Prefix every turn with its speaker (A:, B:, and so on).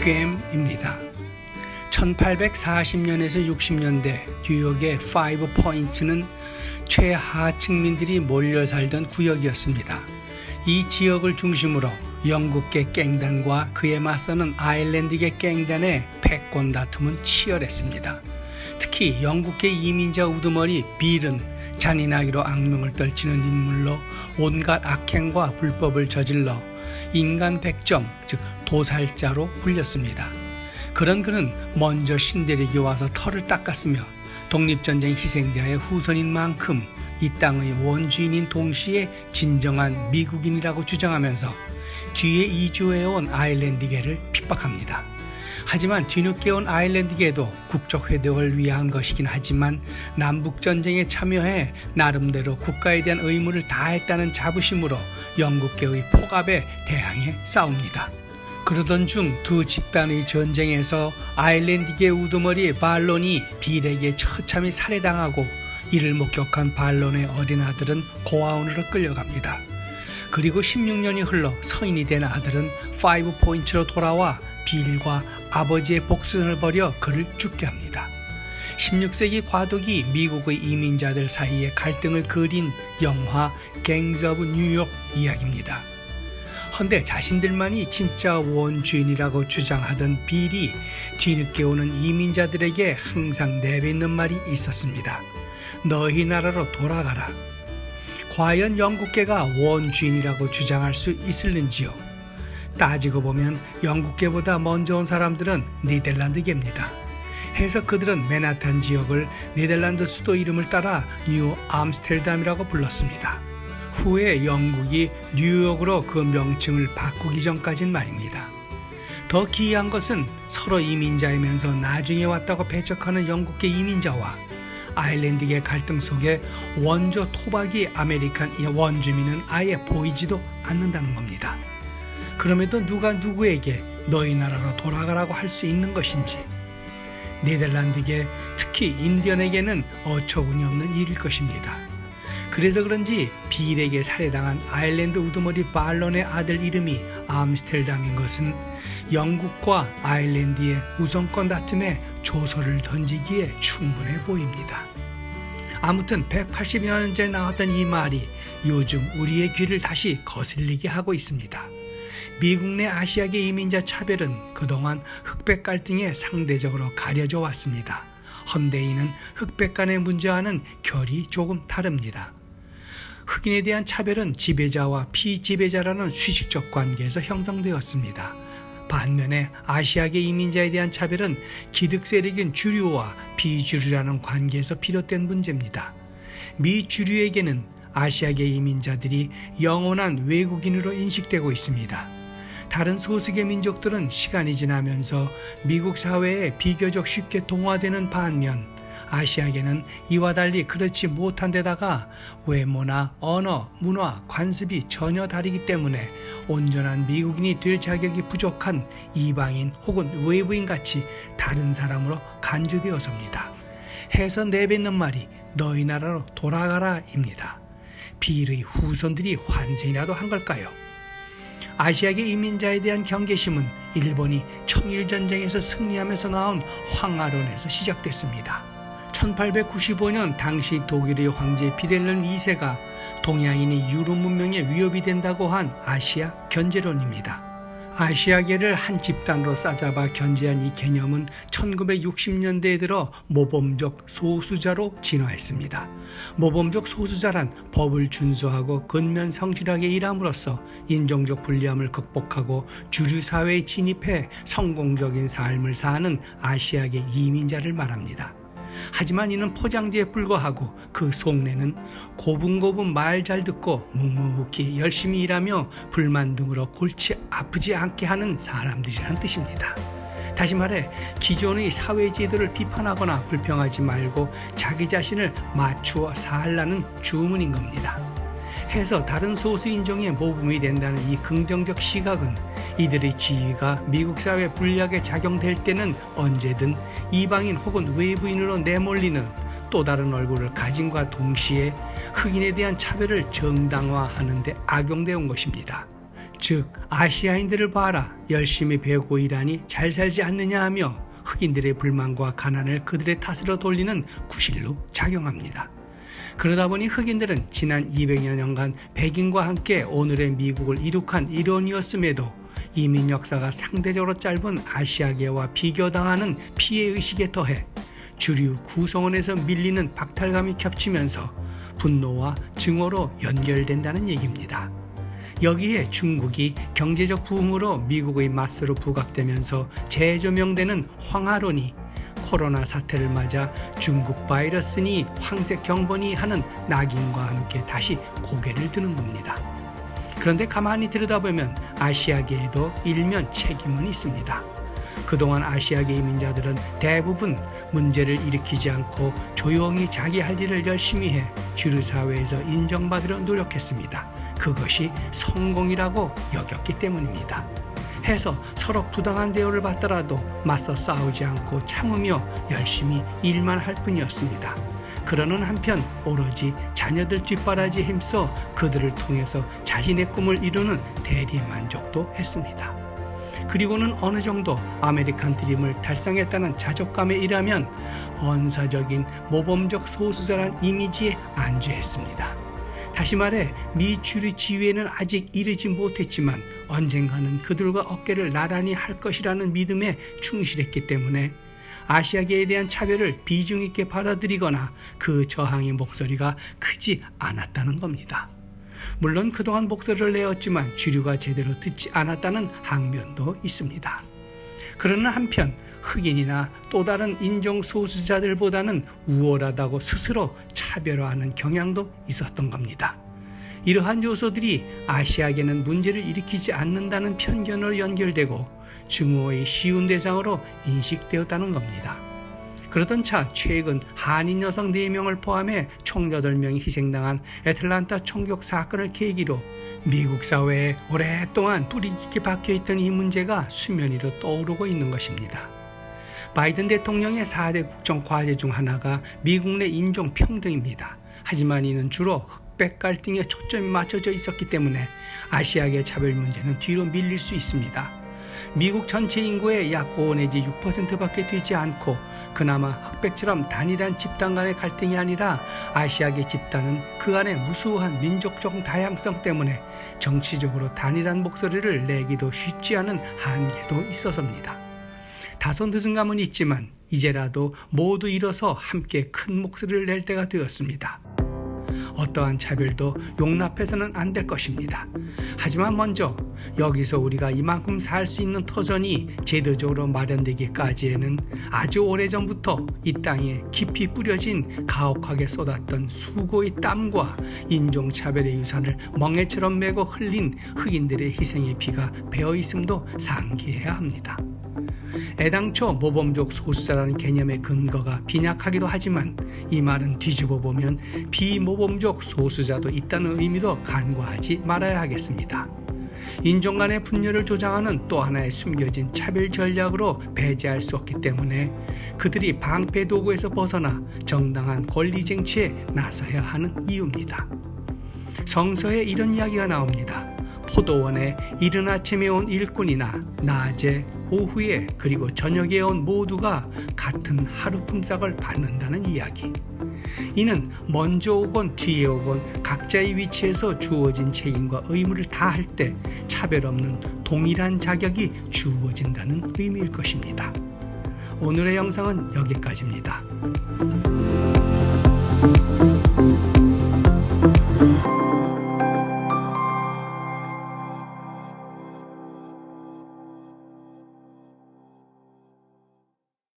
A: QM입니다. 1840년에서 60년대 뉴욕의 파이브 포인트는 최하층민들이 몰려 살던 구역이었습니다. 이 지역을 중심으로 영국계 갱단과 그에 맞서는 아일랜드계 갱단의 패권 다툼은 치열했습니다. 특히 영국계 이민자 우두머리 빌은 잔인하기로 악명을 떨치는 인물로 온갖 악행과 불법을 저질러 인간 백정, 즉 도살자로 불렸습니다. 그런 그는 먼저 신대륙에 와서 털을 닦았으며 독립전쟁 희생자의 후손인 만큼 이 땅의 원주인인 동시에 진정한 미국인이라고 주장하면서 뒤에 이주해온 아일랜드계를 핍박합니다. 하지만 뒤늦게 온 아일랜드계도 국적 회복을 위한 것이긴 하지만 남북전쟁에 참여해 나름대로 국가에 대한 의무를 다했다는 자부심으로 영국계의 폭압에 대항해 싸웁니다. 그러던 중 두 집단의 전쟁에서 아일랜드계 우두머리 발론이 빌에게 처참히 살해당하고 이를 목격한 발론의 어린 아들은 고아원으로 끌려갑니다. 그리고 16년이 흘러 성인이 된 아들은 파이브 포인트로 돌아와 빌과 아버지의 복수전을 벌여 그를 죽게 합니다. 16세기 과도기 미국의 이민자들 사이의 갈등을 그린 영화 갱스 오브 뉴욕 이야기입니다. 헌데 자신들만이 진짜 원주인이라고 주장하던 빌이 뒤늦게 오는 이민자들에게 항상 내뱉는 말이 있었습니다. 너희 나라로 돌아가라. 과연 영국계가 원주인이라고 주장할 수 있을는지요? 따지고 보면 영국계보다 먼저 온 사람들은 네덜란드계입니다. 해서 그들은 맨하탄 지역을 네덜란드 수도 이름을 따라 뉴 암스테르담이라고 불렀습니다. 후에 영국이 뉴욕으로 그 명칭을 바꾸기 전까진 말입니다. 더 기이한 것은 서로 이민자이면서 나중에 왔다고 배척하는 영국계 이민자와 아일랜드계 갈등 속에 원조 토박이 아메리칸 원주민은 아예 보이지도 않는다는 겁니다. 그럼에도 누가 누구에게 너희 나라로 돌아가라고 할 수 있는 것인지, 네덜란드계 특히 인디언에게는 어처구니 없는 일일 것입니다. 그래서 그런지 빌에게 살해당한 아일랜드 우두머리 발론의 아들 이름이 암스테르담인 것은 영국과 아일랜드의 우선권 다툼에 조소를 던지기에 충분해 보입니다. 아무튼 180여 년 전에 나왔던 이 말이 요즘 우리의 귀를 다시 거슬리게 하고 있습니다. 미국 내 아시아계 이민자 차별은 그동안 흑백 갈등에 상대적으로 가려져 왔습니다. 헌데 이는 흑백 간의 문제와는 결이 조금 다릅니다. 흑인에 대한 차별은 지배자와 피지배자라는 수식적 관계에서 형성되었습니다. 반면에 아시아계 이민자에 대한 차별은 기득 세력인 주류와 비주류라는 관계에서 비롯된 문제입니다. 미주류에게는 아시아계 이민자들이 영원한 외국인으로 인식되고 있습니다. 다른 소수계 민족들은 시간이 지나면서 미국 사회에 비교적 쉽게 동화되는 반면 아시아계는 이와 달리 그렇지 못한 데다가 외모나 언어, 문화, 관습이 전혀 다르기 때문에 온전한 미국인이 될 자격이 부족한 이방인 혹은 외부인같이 다른 사람으로 간주되어서입니다. 해서 내뱉는 말이 너희 나라로 돌아가라 입니다. 빌의 후손들이 환생이라도 한 걸까요? 아시아계 이민자에 대한 경계심은 일본이 청일전쟁에서 승리하면서 나온 황하론에서 시작됐습니다. 1895년 당시 독일의 황제 비렐름 2세가 동양인이 유럽 문명에 위협이 된다고 한 아시아 견제론입니다. 아시아계를 한 집단으로 싸잡아 견제한 이 개념은 1960년대에 들어 모범적 소수자로 진화했습니다. 모범적 소수자란 법을 준수하고 근면 성실하게 일함으로써 인종적 불리함을 극복하고 주류 사회에 진입해 성공적인 삶을 사는 아시아계 이민자를 말합니다. 하지만 이는 포장지에 불과하고 그 속내는 고분고분 말 잘 듣고 묵묵히 열심히 일하며 불만 등으로 골치 아프지 않게 하는 사람들이라는 뜻입니다. 다시 말해 기존의 사회 제도를 비판하거나 불평하지 말고 자기 자신을 맞추어 살라는 주문인 겁니다. 해서 다른 소수 인종의 모범이 된다는 이 긍정적 시각은 이들의 지위가 미국 사회에 불리하게 작용될 때는 언제든 이방인 혹은 외부인으로 내몰리는 또 다른 얼굴을 가짐과 동시에 흑인에 대한 차별을 정당화하는 데 악용되어 온 것입니다. 즉 아시아인들을 봐라, 열심히 배우고 일하니 잘 살지 않느냐 하며 흑인들의 불만과 가난을 그들의 탓으로 돌리는 구실로 작용합니다. 그러다 보니 흑인들은 지난 200여 년간 백인과 함께 오늘의 미국을 이룩한 일원이었음에도 이민 역사가 상대적으로 짧은 아시아계와 비교당하는 피해의식에 더해 주류 구성원에서 밀리는 박탈감이 겹치면서 분노와 증오로 연결된다는 얘기입니다. 여기에 중국이 경제적 부흥으로 미국의 맞서로 부각되면서 재조명되는 황하론이 코로나 사태를 맞아 중국 바이러스니 황색 경보니 하는 낙인과 함께 다시 고개를 드는 겁니다. 그런데 가만히 들여다보면 아시아계에도 일면 책임은 있습니다. 그동안 아시아계 이민자들은 대부분 문제를 일으키지 않고 조용히 자기 할 일을 열심히 해 주류 사회에서 인정받으려 노력했습니다. 그것이 성공이라고 여겼기 때문입니다. 해서 서로 부당한 대우를 받더라도 맞서 싸우지 않고 참으며 열심히 일만 할 뿐이었습니다. 그러는 한편 오로지 자녀들 뒷바라지에 힘써 그들을 통해서 자신의 꿈을 이루는 대리만족도 했습니다. 그리고는 어느 정도 아메리칸 드림을 달성했다는 자족감에 일하면 언사적인 모범적 소수자란 이미지에 안주했습니다. 다시 말해 미주류 지위에는 아직 이르지 못했지만 언젠가는 그들과 어깨를 나란히 할 것이라는 믿음에 충실했기 때문에 아시아계에 대한 차별을 비중 있게 받아들이거나 그 저항의 목소리가 크지 않았다는 겁니다. 물론 그동안 목소리를 내었지만 주류가 제대로 듣지 않았다는 항변도 있습니다. 그러나 한편 흑인이나 또 다른 인종 소수자들보다는 우월하다고 스스로 차별화하는 경향도 있었던 겁니다. 이러한 요소들이 아시아계는 문제를 일으키지 않는다는 편견으로 연결되고 증오의 쉬운 대상으로 인식되었다는 겁니다. 그러던 차 최근 한인 여성 4명을 포함해 총 8명이 희생당한 애틀란타 총격 사건을 계기로 미국 사회에 오랫동안 뿌리 깊게 박혀있던 이 문제가 수면 위로 떠오르고 있는 것입니다. 바이든 대통령의 4대 국정 과제 중 하나가 미국 내 인종 평등입니다. 하지만 이는 주로 흑백 갈등에 초점이 맞춰져 있었기 때문에 아시아계 차별 문제는 뒤로 밀릴 수 있습니다. 미국 전체 인구의 약 5 내지 6%밖에 되지 않고 그나마 흑백처럼 단일한 집단 간의 갈등이 아니라 아시아계 집단은 그 안에 무수한 민족적 다양성 때문에 정치적으로 단일한 목소리를 내기도 쉽지 않은 한계도 있어서입니다. 다소 늦은 감은 있지만 이제라도 모두 일어서 함께 큰 목소리를 낼 때가 되었습니다. 어떠한 차별도 용납해서는 안 될 것입니다. 하지만 먼저 여기서 우리가 이만큼 살 수 있는 터전이 제도적으로 마련되기까지에는 아주 오래전부터 이 땅에 깊이 뿌려진 가혹하게 쏟았던 수고의 땀과 인종차별의 유산을 멍에처럼 메고 흘린 흑인들의 희생의 피가 배어있음도 상기해야 합니다. 애당초 모범적 소수자라는 개념의 근거가 빈약하기도 하지만 이 말은 뒤집어 보면 비모범적 소수자도 있다는 의미도 간과하지 말아야 하겠습니다. 인종 간의 분열을 조장하는 또 하나의 숨겨진 차별 전략으로 배제할 수 없기 때문에 그들이 방패 도구에서 벗어나 정당한 권리 쟁취에 나서야 하는 이유입니다. 성서에 이런 이야기가 나옵니다. 포도원에 이른 아침에 온 일꾼이나 낮에, 오후에 그리고 저녁에 온 모두가 같은 하루 품삯을 받는다는 이야기. 이는 먼저 오건 뒤에 오건 각자의 위치에서 주어진 책임과 의무를 다할 때 차별 없는 동일한 자격이 주어진다는 의미일 것입니다. 오늘의 영상은 여기까지입니다.